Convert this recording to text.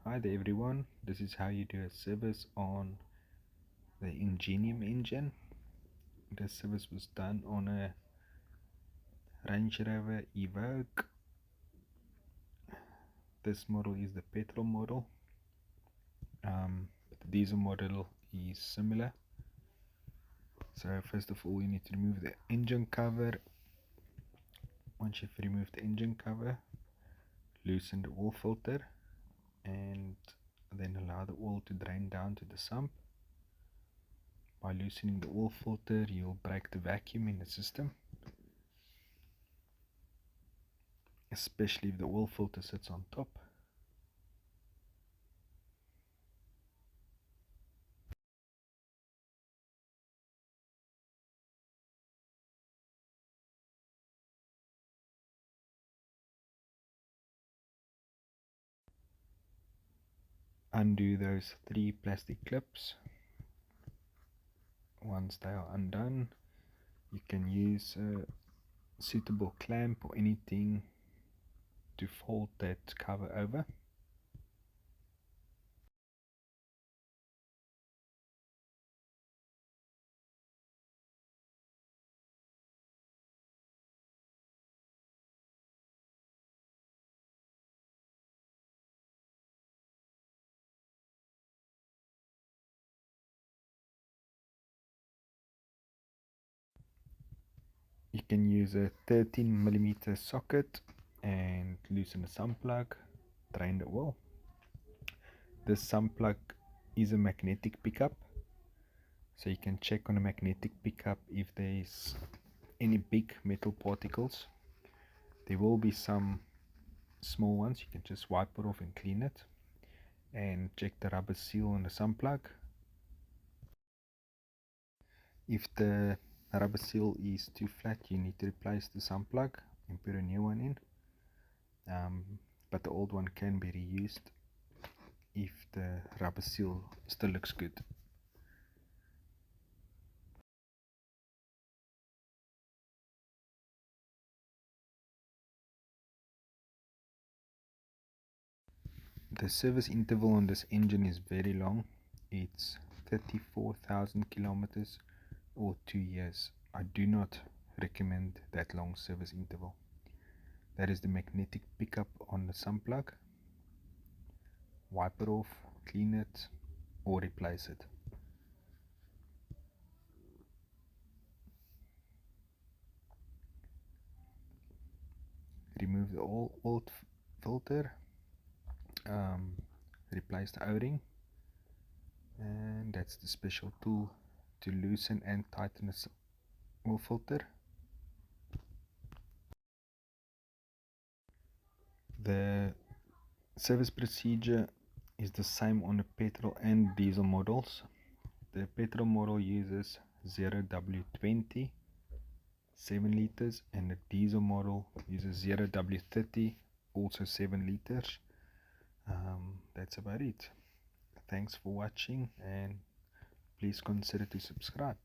Hi there everyone, this is how you do a service on the Ingenium engine. This service was done on a Range Rover Evoque. This model is the petrol model, but the diesel model is similar. So first of all you need to remove the engine cover. Once you've removed the engine cover, loosen the oil filter and then allow the oil to drain down to the sump. By loosening the oil filter, you'll break the vacuum in the system, especially if the oil filter sits on top. Undo those 3 plastic clips. Once they are undone, you can use a suitable clamp or anything to fold that cover over. You can use a 13mm socket and loosen the sump plug, drain the oil. This sump plug is a magnetic pickup, so you can check on a magnetic pickup if there's any big metal particles. There will be some small ones. You can just wipe it off and clean it, and check the rubber seal on the sump plug. If the rubber seal is too flat, you need to replace the sump plug and put a new one in, but the old one can be reused if the rubber seal still looks good. The service interval on this engine is very long. It's 34,000 kilometers or 2 years. I do not recommend that long service interval. That is the magnetic pickup on the sump plug. Wipe it off, clean it, or replace it. Remove the old filter, replace the O-ring, and that's the special tool to loosen and tighten the oil filter. The service procedure is the same on the petrol and diesel models. The petrol model uses 0W20 7 liters, and the diesel model uses 0W30 also 7 liters. That's about it. Thanks for watching, and please consider to subscribe.